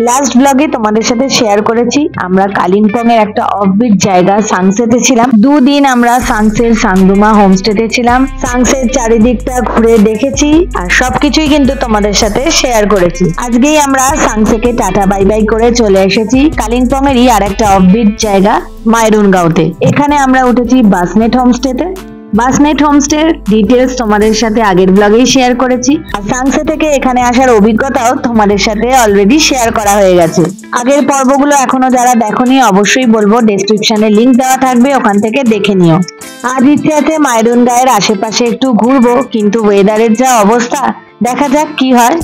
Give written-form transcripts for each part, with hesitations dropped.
Last ব্লগে তোমাদের সাথে শেয়ার করেছি আমরা কালিম্পং এর একটা অফবিট জায়গা সাংসেতে ছিলাম। দুদিন আমরা সাংসের সাংদুমা হোমস্টেতে ছিলাম। সাংসের চারিদিকটা ঘুরে দেখেছি আর সবকিছুই কিন্তু তোমাদের সাথে শেয়ার করেছি। আজকেই আমরা সাংসেকে টাটা বাই বাই করে চলে এসেছি কালিম্পং এরই আর একটা অফবিট জায়গা মাইরুনগাঁওতে। এখানে আমরা উঠেছি বাসনেট হোমস্টেতে। বাসনেট হোমস্টের ডিটেলস তোমাদের সাথে আগের ব্লগেই শেয়ার করেছি আর সাংসে থেকে এখানে আসার অভিজ্ঞতাও তোমাদের সাথে অলরেডি শেয়ার করা হয়ে গেছে। আগের পর্বগুলো এখনো যারা দেখোনি অবশ্যই বলবো ডেসক্রিপশনে লিংক দেওয়া থাকবে, ওখান থেকে দেখে নিও। আজ ইচ্ছে আছে মাইরুনগাঁওয়ের আশেপাশে একটু ঘুরবো, কিন্তু ওয়েদারের যা অবস্থা দেখা যাক কি হয়।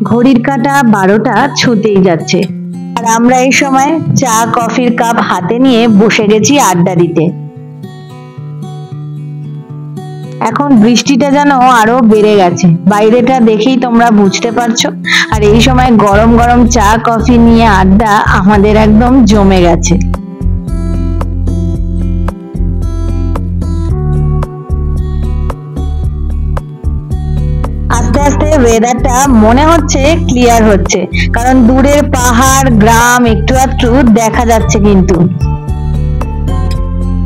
ঘড়ির কাঁটা 12টা ছুতেই যাচ্ছে আর আমরা এই সময় চা কফির কাপ হাতে নিয়ে বসে গেছি আড্ডা দিতে। এখন বৃষ্টিটা যেন আরো বেড়ে গেছে, বাইরেটা দেখেই তোমরা বুঝতে পারছো। আর এই সময় গরম গরম চা কফি নিয়ে আড্ডা আমাদের একদম জমে গেছে। আস্তে আস্তে ওয়েদারটা মনে হচ্ছে ক্লিয়ার হচ্ছে, কারণ দূরের পাহাড় গ্রাম একটু একটু দেখা যাচ্ছে কিন্তু।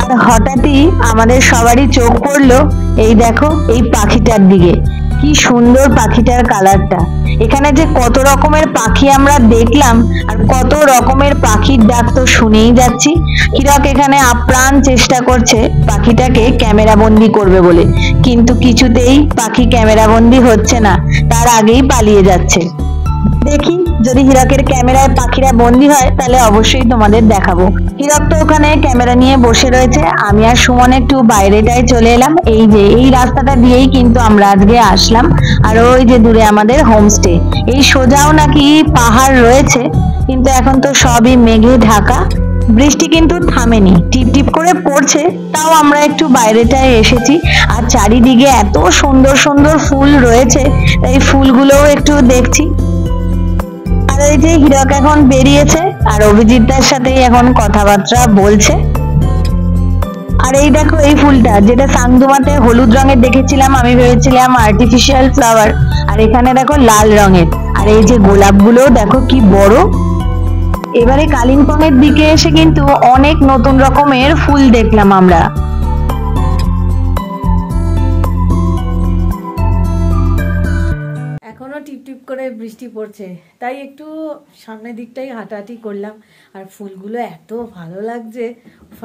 আর হঠাৎই আমাদের সবারই চোখ পড়লো এই দেখো এই পাখিটার দিকে। কি সুন্দর পাখিটার কালারটা। এখানে যে কত রকমের পাখি আমরা দেখলাম আর কত রকমের পাখির ডাক তো শুনেই যাচ্ছি। হিরক এখানে আপ্রাণ চেষ্টা করছে পাখিটাকে ক্যামেরা বন্দি করবে বলে, কিন্তু কিছুতেই পাখি ক্যামেরা বন্দি হচ্ছে না, তার আগেই পালিয়ে যাচ্ছে। দেখি যদি হিরকের ক্যামেরায় পাখিরা বন্দি হয় তাহলে অবশ্যই তোমাদের দেখাবো। হিরক তো ওখানে ক্যামেরা নিয়ে বসে রয়েছে, আমি আর সুমন একটু বাইরেটায় চলে এলাম। এই যে এই রাস্তাটা দিয়েই কিন্তু আমরা আজকে আসলাম। আর ওই যে দূরে আমাদের হোমস্টে। এই সোজাও নাকি পাহাড় রয়েছে, কিন্তু এখন তো সবই মেঘে ঢাকা। বৃষ্টি কিন্তু থামেনি, টিপ টিপ করে পড়ছে, তাও আমরা একটু বাইরেটায় এসেছি। আর চারিদিকে এত সুন্দর সুন্দর ফুল রয়েছে, এই ফুলগুলোও একটু দেখছি। আর এই যে হিরক এখন বেরিয়েছে আর অভিজিৎদার সাথে এখন কথাবার্তা বলছে। আর এই দেখো এই ফুলটা যেটা সাংদুমাতে হলুদ রঙের দেখেছিলাম, আমি ভেবেছিলাম আর্টিফিশিয়াল ফ্লাওয়ার, আর এখানে দেখো লাল রঙের। আর এই যে গোলাপগুলো দেখো কি বড়। এবারে কালিম্পং এর দিকে এসে কিন্তু অনেক নতুন রকমের ফুল দেখলাম আমরা। এখনো টিপটিপ করে বৃষ্টি পড়ছে, তাই একটু সামনের দিকটাই হাঁটাহাঁটি করলাম। আর ফুলগুলো এত ভালো লাগছে,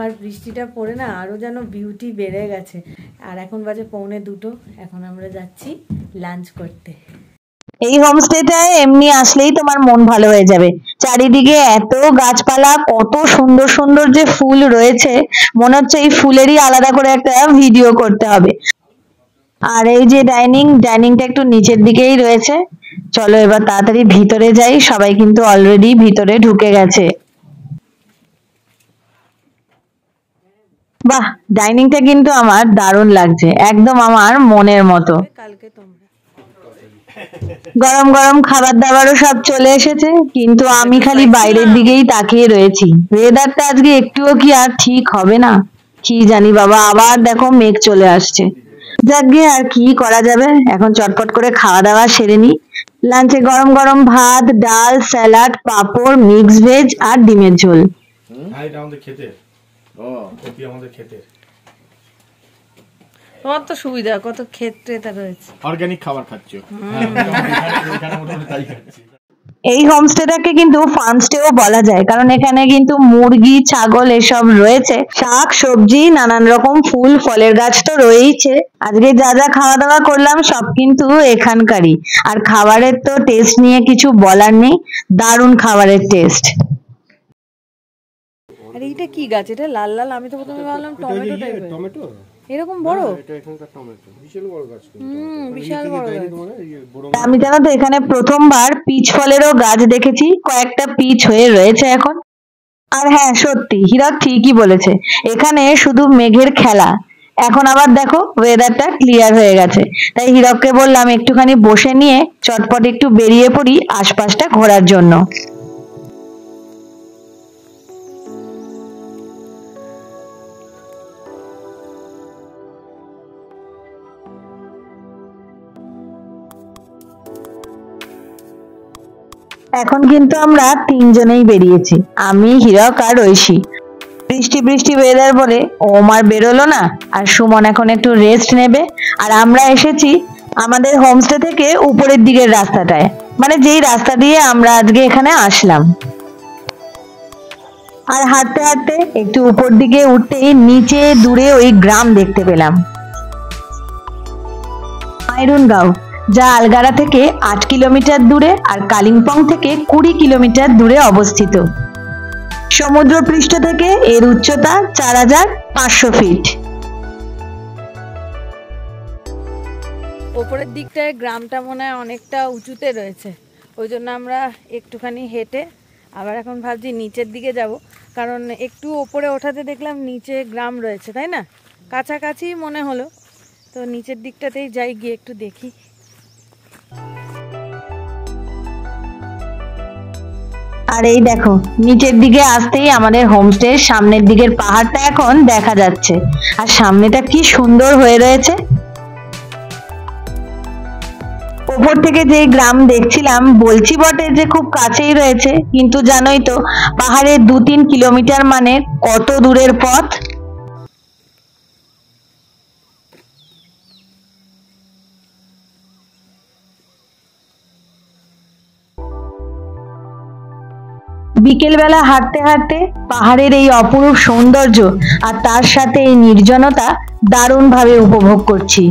আর বৃষ্টিটা পড়ে না আরো যেন বিউটি বেড়ে গেছে। আর এখন বাজে 1:45, এখন আমরা যাচ্ছি লাঞ্চ করতে। এই হোমস্টেটায় এমনি আসলেই তোমার মন ভালো হয়ে যাবে। চারিদিকে এত গাছপালা, কত সুন্দর সুন্দর যে ফুল রয়েছে, মনে হচ্ছে এই ফুলেরই আলাদা করে একটা ভিডিও করতে হবে। আর এই যে ডাইনিংটা একটু নিচের দিকেই রয়েছে। চলো এবার তাড়াতাড়ি ভিতরে যাই, সবাই কিন্তু অলরেডি ভিতরে ঢুকে গেছে। বাহ, ডাইনিংটা কিন্তু আমার দারুণ লাগছে, একদম আমার মনের মতো। কালকে তোমরা গরম গরম খাবার দাবারও সব চলে এসেছে, কিন্তু আমি খালি বাইরের দিকেই তাকিয়ে রয়েছি। ওয়েদারটা আজকে একটুও কি আর ঠিক হবে না, কি জানি বাবা, আবার দেখো মেঘ চলে আসছে। যাকগে, আর কি করা যাবে, এখন চটপট করে খাওয়া দাওয়া সেরে নি। লাঞ্চে গরম গরম ভাত, ডাল, স্যালাড, পাঁপড়, মিক্স ভেজ আর ডিমের ঝোল। এটা আমাদের খেতে আমাদের খেতে তোমার তো সুবিধা, কত ক্ষেত্রে তা রয়েছে, অর্গানিক খাবার খাচ্ছ। এই হোমস্টেটাকে কিন্তু ফার্ম স্টেও বলা যায়, কারণ এখানে কিন্তু মুরগি ছাগল এসব রয়েছে, শাক সবজি নানান রকম ফুল ফলের গাছ তো রয়েইছে। আজকে যা যা খাওয়া দাওয়া করলাম সব কিন্তু এখানকারই। আর খাবারের তো টেস্ট নিয়ে কিছু বলার নেই, দারুণ খাবারের টেস্ট। আর এইটা কি গাছ? এটা লাল লাল, আমি তো প্রথমে ভাবলাম টমেটো টাইপের। টমেটো এরকম বড়? এটা এখানকার টমেটো বিশাল বড় গাছ বিশাল বড় গাছ। আমি জানো তো এখানে প্রথমবার পিচ ফলেরও গাছ দেখেছি, কয়েকটা পিচ হয়ে রয়েছে এখন। আর হ্যাঁ সত্যি হীরক ঠিকই বলেছে, এখানে শুধু মেঘের খেলা। এখন আবার দেখো ওয়েদারটা ক্লিয়ার হয়ে গেছে, তাই হীরককে বললাম একটুখানি বসে নিয়ে চটপট একটু বেরিয়ে পড়ি আশপাশটা ঘোরার জন্য। এখন কিন্তু আমরা তিনজনেই বেরিয়েছি, আমি হীরক আর ঐশী। বৃষ্টি বৃষ্টি ওয়েদার বলে ওম আর বেরোলো না, আর সুমন এখন একটু রেস্ট নেবে। আর আমরা এসেছি আমাদের হোমস্টে থেকে উপরের দিকের রাস্তাটায়, মানে যেই রাস্তা দিয়ে আমরা আজকে এখানে আসলাম। আর হাঁটতে হাঁটতে একটু উপর দিকে উঠতেই নিচে দূরে ওই গ্রাম দেখতে পেলাম, মাইরুনগাঁও, যা আলগারা থেকে 8 কিলোমিটার দূরে আর কালিম্পং থেকে 20 কিলোমিটার দূরে অবস্থিত। সমুদ্রপৃষ্ঠ থেকে এর উচ্চতা 4500 ফিট। ওপরের দিকটায় গ্রামটা মনে হয় অনেকটা উঁচুতে রয়েছে, ওই জন্য আমরা একটুখানি হেঁটে আবার এখন ভাবছি নিচের দিকে যাব, কারণ একটু ওপরে ওঠাতে দেখলাম নিচে গ্রাম রয়েছে, তাই না? কাছাকাছি মনে হলো, তো নিচের দিকটাতেই যাই, গিয়ে একটু দেখি। আর এই দেখো নিচের দিকে আসতেই আমাদের হোমস্টে সামনের দিকের পাহাড়টা এখন দেখা যাচ্ছে, আর সামনেটা কি সুন্দর হয়ে রয়েছে। ওপর থেকে যে গ্রাম দেখছিলাম বলছি বটে যে খুব কাছেই রয়েছে, কিন্তু জানোই তো পাহাড়ের 2-3 কিলোমিটার মানে কত দূরের পথ। বিকেলবেলা হাঁটতে হাঁটতে পাহাড়ের এই অপরূপ সৌন্দর্য আর তার সাথে এই নির্জনতা দারুণভাবে উপভোগ করছি।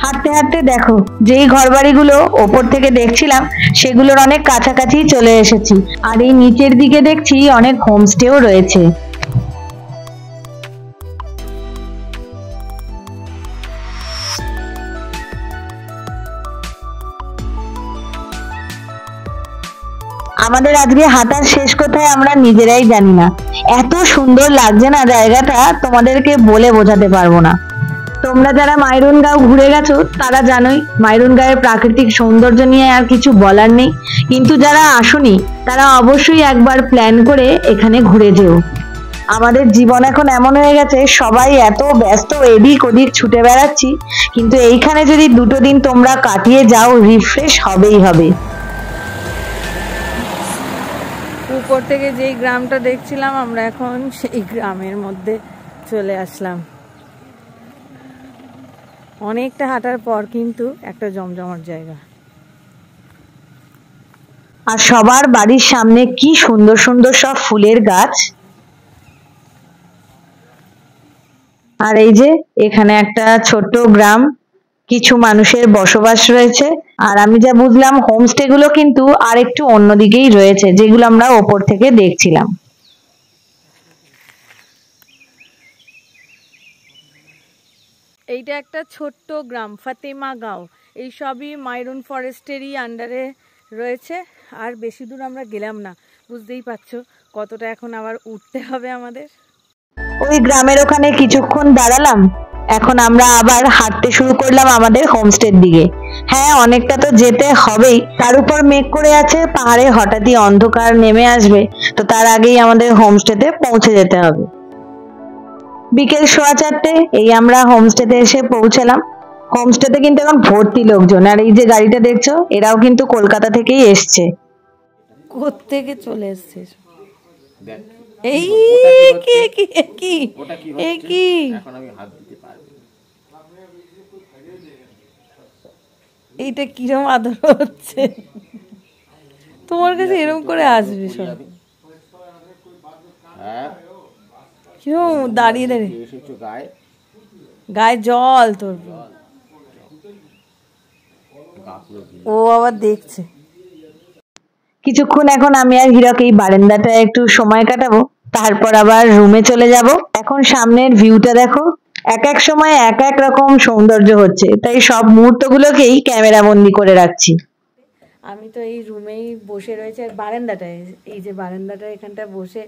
হাঁটতে হাঁটতে দেখো যেই ঘরবাড়িগুলো ওপর থেকে দেখছিলাম সেগুলোর অনেক কাছাকাছি চলে এসেছি, আর এই নিচের দিকে দেখছি অনেক হোমস্টেও রয়েছে। আমাদের আজকে হাঁটার শেষ কোথায় আমরা নিজেরাই জানি না, এত সুন্দর লাগছে না জায়গাটা, তোমাদেরকে বলে বোঝাতে পারবো না। তোমরা যারা মাইরুনগাঁও ঘুরে গেছো তারা জানোই মাইরুনগাঁওয়ের প্রাকৃতিক সৌন্দর্য নিয়ে আর কিছু বলার নেই, কিন্তু যারা আসোনি তারা অবশ্যই একবার প্ল্যান করে এখানে ঘুরে যেও। আমাদের জীবন এখন এমন হয়ে গেছে সবাই এত ব্যস্ত, এদিক ওদিক ছুটে বেড়াচ্ছি, কিন্তু এইখানে যদি 2 দিন তোমরা কাটিয়ে যাও রিফ্রেশ হবেই হবে। উপর থেকে যেই গ্রামটা দেখছিলাম আমরা এখন সেই গ্রামের মধ্যে চলে আসলাম। অনেকটা হাঁটার পর কিন্তু একটা জমজমাট জায়গা। আর সবার বাড়ির সামনে কি সুন্দর সুন্দর সব ফুলের গাছ। আর এই যে এখানে একটা ছোট্ট গ্রাম, কিছু মানুষের বসবাস রয়েছে। আর আমি যা বুঝলাম হোমস্টে গুলো কিন্তু আর একটু অন্যদিকেই রয়েছে, যেগুলো আমরা ওপর থেকে দেখছিলাম। এইটা একটা ছোট্ট গ্রাম ফাতেমা গাঁও, এই সবই মাইরুন ফরেস্টেরই আন্ডারে রয়েছে। আর বেশি দূর আমরা গেলাম না, বুঝতেই পারছো কতটা এখন আবার উঠতে হবে আমাদের। ওই গ্রামের ওখানে কিছুক্ষণ দাঁড়ালাম, এখন আমরা আবার হাঁটতে শুরু করলাম আমাদের হোমস্টের দিকে। হ্যাঁ অনেকটা তো যেতে হবেই, তার উপর মেঘ করে আছে, পাহাড়ে হঠাৎই অন্ধকার নেমে আসবে, তো তার আগেই আমাদের হোমস্টেতে পৌঁছে যেতে হবে। বিকেল 4:15 এই আমরা হোমস্টেতে এসে পৌঁছালাম। হোমস্টেতে কিন্তু এখন ভর্তি লোকজন, আর এই যে গাড়িটা দেখছো এরাও কিন্তু কলকাতা থেকেই এসছে। কোত্থেকে চলে এসছে এই কি কি কি এই কি? এখন আমি হাত দিতে পারবো। এইটা কিরম আদর হচ্ছে তোমার কাছে, এরকম করে আসবে সব। হ্যাঁ কিরম দাঁড়িয়ে দাঁড়িয়ে এসেছো গায়ে গায়ে জল তোর, ও আবার দেখছে। কিছুক্ষণ এখন আমি আর হীরক এই বারান্দাটায় একটু সময় কাটাবো, তারপর আবার রুমে চলে যাব। এখন সামনের ভিউটা দেখো, এক এক সময় এক এক রকম সৌন্দর্য হচ্ছে, তাই সব মুহূর্তগুলোকেই ক্যামেরা বন্দি করে রাখছি। আমি তো এই রুমেই বসে রয়েছে, আর বারান্দাটায়, এই যে বারান্দাটা এখানটা বসে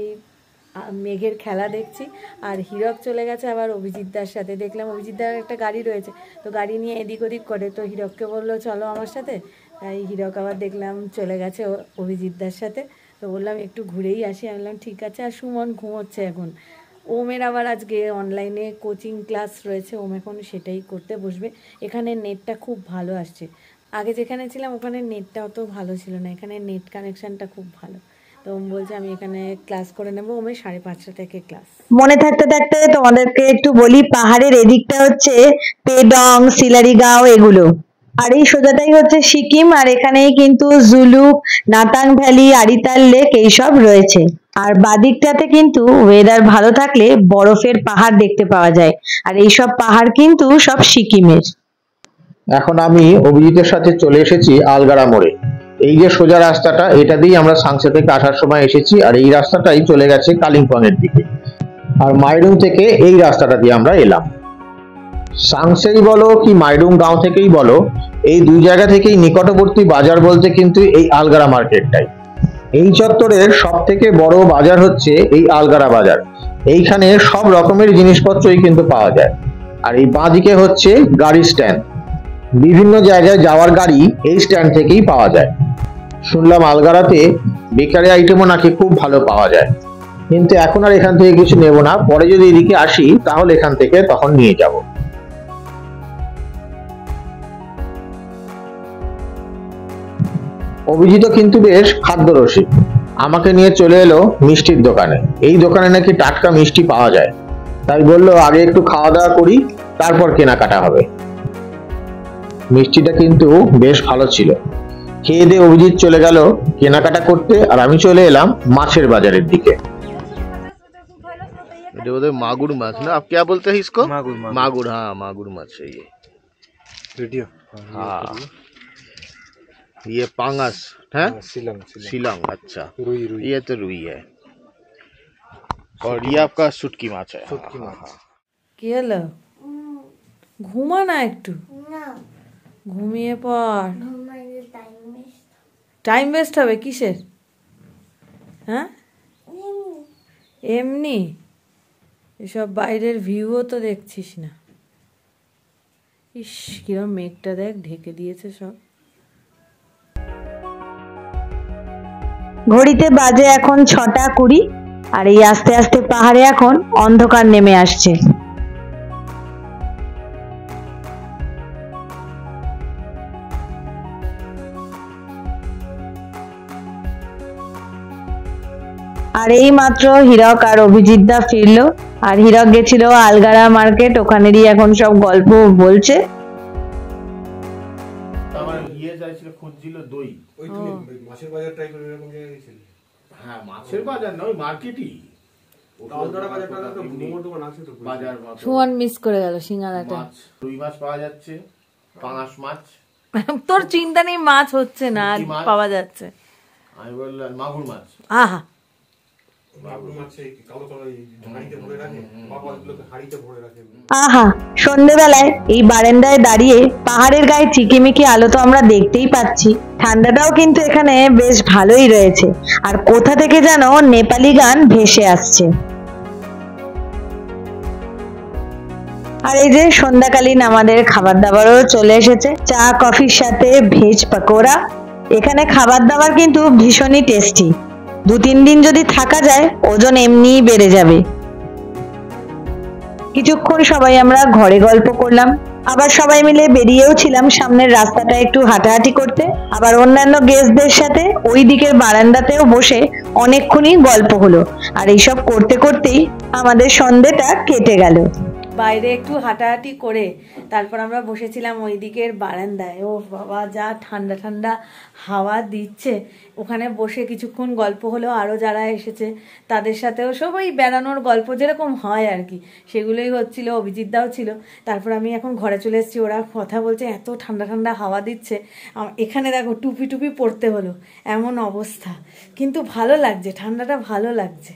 এই মেঘের খেলা দেখছি। আর হীরক চলে গেছে আবার অভিজিৎদার সাথে, দেখলাম অভিজিৎদার একটা গাড়ি রয়েছে, তো গাড়ি নিয়ে এদিক ওদিক করে, তো হীরককে বললো চলো আমার সাথে, তাই হীরক আবার দেখলাম চলে গেছে অভিজিৎদার সাথে। তো বললাম একটু ঘুরেই আসি, আমি বললাম ঠিক আছে। আর সুমন ঘুমোচ্ছে এখন, ওমের আবার আজকে অনলাইনে কোচিং ক্লাস রয়েছে, ওম এখন সেটাই করতে বসবে। এখানে নেটটা খুব ভালো আসছে, আগে যেখানে ছিলাম ওখানে নেটটা অত ভালো ছিল না, এখানে নেট কানেকশানটা খুব ভালো। তো ওম বলছে আমি এখানে ক্লাস করে নেবো, ওমের 5:30 থেকে ক্লাস। মনে থাকতে থাকতে তোমাদেরকে একটু বলি, পাহাড়ের এদিকটা হচ্ছে পেডং, সিলারিগাঁও এগুলো, আর এই সোজাটাই হচ্ছে সিকিম। আর এখানেই কিন্তু জুলুক, নাতাং ভ্যালি, আরিতাল লেক এইসব রয়েছে। আর বাদিকটাতে কিন্তু ওয়েদার ভালো থাকলে বরফের পাহাড় দেখতে পাওয়া যায়, আর এইসব পাহাড় কিন্তু সব সিকিমের। এখন আমি অভিজিতের সাথে চলে এসেছি আলগাড়া মোড়ে। এই যে সোজা রাস্তাটা, এটা দিয়ে আমরা সাংসে থেকে আসার সময় এসেছি, আর এই রাস্তাটাই চলে গেছে কালিম্পং এর দিকে। আর মাইডুং থেকে এই রাস্তাটা দিয়ে আমরা এলাম। সাংসেই বলো কি মাইডুং গাঁও থেকেই বলো, এই দুই জায়গা থেকেই নিকটবর্তী বাজার বলতে কিন্তু এই আলগাড়া মার্কেটটাই। এই চত্বরের সব থেকে বড় বাজার হচ্ছে এই আলগাড়া বাজার। এইখানে সব রকমের জিনিসপত্রই কিন্তু পাওয়া যায়। আর এই বাঁদিকে হচ্ছে গাড়ি স্ট্যান্ড, বিভিন্ন জায়গায় যাওয়ার গাড়ি এই স্ট্যান্ড থেকেই পাওয়া যায়। শুনলাম আলগাড়াতে বেকারি আইটেমও নাকি খুব ভালো পাওয়া যায়, কিন্তু এখন আর এখান থেকে কিছু নেব না, পরে যদি এদিকে আসি তাহলে এখান থেকে তখন নিয়ে যাব। অভিজিৎ কিন্তু বেশ খাদ্যরসিক, আমাকে নিয়ে চলে এলো মিষ্টির দোকানে। এই দোকানে নাকি টাটকা মিষ্টি পাওয়া যায়, তাই বললো আগে একটু খাওয়া দাওয়া করি, তারপর কেনাকাটা হবে। মিষ্টিটা কিন্তু বেশ ভালো ছিল। খেয়ে দিয়ে অভিজিৎ চলে গেল কেনাকাটা করতে, আর আমি চলে এলাম মাছের বাজারের দিকে। এটা বোধহয় মাগুর মাছ না? आप क्या बोलते हैं इसको? मागुर मागुर, हाँ मागुर माछ है ये। वीडियो हाँ ये पांगस है, सिलंग शिलंग। अच्छा रुई ये तो रुई है, और ये आपका शुटकी माछ है। शुटकी माछ। हाँ, কি হলো? ঘুমা না একটু, ঘুমিয়ে পড়। টাইম ওয়েস্ট হবে কিসের? হ্যাঁ এমনি, এসব বাইরের ভিউও তো দেখছিস না। ইস কিরম মেঘটা দেখ ঢেকে দিয়েছে সব। ঘড়িতে বাজে এখন 6:20, আর এই আস্তে আস্তে পাহাড়ে এখন অন্ধকার নেমে আসছে। আর এই মাত্র হীরক আর অভিজিৎদা ফিরলো, আর হীরক গেছিল আলগাড়া মার্কেট, ওখানেরই এখন সব গল্প বলছে। আমার ইয়ে চাইছিল, খুঁজছিল দই। ওই তুমি মাছের বাজার ট্রাই করে এরকম জায়গায় গেছিলে? হ্যাঁ মাছের বাজার না, ওই মার্কেটই। আলগাড়া বাজারটা তো মোমোর দোকান আছে তো। বাজার মতো। সুমন মিস করে গেল সিঙ্গারাটা। মাছ, রুই মাছ পাওয়া যাচ্ছে, পাঙাশ মাছ। তোর চিন্তা নেই, মাছ হচ্ছে না আর কি মাছ? পাওয়া যাচ্ছে। আমি বললাম মাগুর মাছ। আহা মাগুর মাছ এই কালো তলায় হাঁড়িতে ভরে রাখে, বাবা এগুলোকে হাঁড়িতে ভরে রাখে। আহা, সন্ধ্যেবেলায় এই বারান্দায় দাঁড়িয়ে পাহাড়ের গায়ে চিকিমিকি আলো তো আমরা দেখতেই পাচ্ছি। ঠান্ডাটাও কিন্তু এখানে বেশ ভালোই রয়েছে, আর কোথা থেকে যেন নেপালি গান ভেসে আসছে। আর এই যে সন্ধ্যাকালীন আমাদের খাবার দাবারও চলে এসেছে, চা কফির সাথে ভেজ পাকোড়া। এখানে খাবার দাবার কিন্তু ভীষণই টেস্টি, 2-3 দিন যদি থাকা যায় ওজন এমনিই বেড়ে যাবে। কিছুক্ষণ সবাই আমরা ঘরে গল্প করলাম, আবার সবাই মিলে বেরিয়েও ছিলাম সামনের রাস্তাটা একটু হাঁটাহাঁটি করতে। আবার অন্যান্য গেস্টদের সাথে ওই দিকের বারান্দাতেও বসে অনেকক্ষণই গল্প হলো, আর এইসব করতে করতেই আমাদের সন্ধ্যেটা কেটে গেল। বাইরে একটু হাঁটাহাঁটি করে তারপর আমরা বসেছিলাম ওই দিকের বারান্দায়। ও বাবা, যা ঠান্ডা ঠান্ডা হাওয়া দিচ্ছে। ওখানে বসে কিছুক্ষণ গল্প হলো, আরও যারা এসেছে তাদের সাথেও সব ওই বেড়ানোর গল্প যেরকম হয় আর কি, সেগুলোই হচ্ছিল। অভিজিৎদাও ছিল। তারপর আমি এখন ঘরে চলে এসেছি, ওরা কথা বলছে, এত ঠান্ডা ঠান্ডা হাওয়া দিচ্ছে। এখানে দেখো টুপি টুপি পরতে হলো, এমন অবস্থা। কিন্তু ভালো লাগছে, ঠান্ডাটা ভালো লাগছে।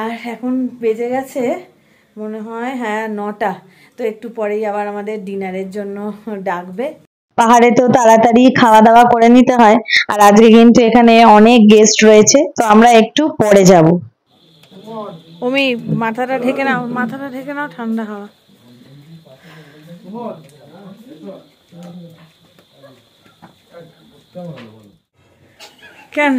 আর এখন বেজে গেছে মনে হয় 9টা। তো একটু পরেই আবার আমাদের ডিনারের জন্য ডাকবে। পাহাড়ে তো তাড়াতাড়ি খাওয়া দাওয়া করে নিতে হয়, আর আজকে কিন্তু এখানে অনেক গেস্ট রয়েছে, তো আমরা একটু পরে যাব। ওমি মাথাটা ঢেকে নাও, মাথাটা ঢেকে নাও, ঠান্ডা হাওয়া। কেন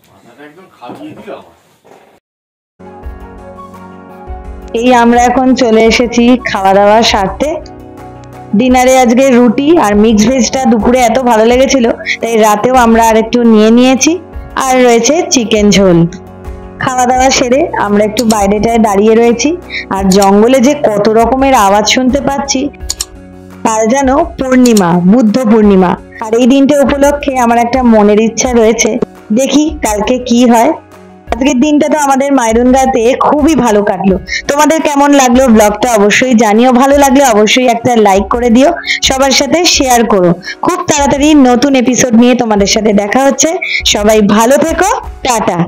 মাথাটা একদম খাবিয়ে দিল আমার। এই আমরা এখন চলে এসেছি খাওয়া দাওয়া সারতে। ডিনারে আজকে রুটি আর মিক্স ভেজটা দুপুরে এত ভালো লেগেছিল, তাই রাতেও আমরা আর একটু নিয়ে নিয়েছি। আর রয়েছে চিকেন ঝোল। খাওয়া দাওয়া সেরে আমরা একটু বাইরেটায় দাঁড়িয়ে রয়েছি, আর জঙ্গলে যে কত রকমের আওয়াজ শুনতে পাচ্ছি। কাল যেন পূর্ণিমা, বুদ্ধ পূর্ণিমা, আর এই দিনটা উপলক্ষে আমার একটা মনের ইচ্ছা রয়েছে, দেখি কালকে কি হয়। আজকের দিনটা তো আমাদের মাইরুনগাতে খুবই ভালো কাটলো। তোমাদের কেমন লাগলো ব্লগটা অবশ্যই জানিও। ভালো লাগলে অবশ্যই একটা লাইক করে দিও, সবার সাথে শেয়ার করো। খুব তাড়াতাড়ি নতুন এপিসোড নিয়ে তোমাদের সাথে দেখা হচ্ছে। সবাই ভালো থেকো, টাটা।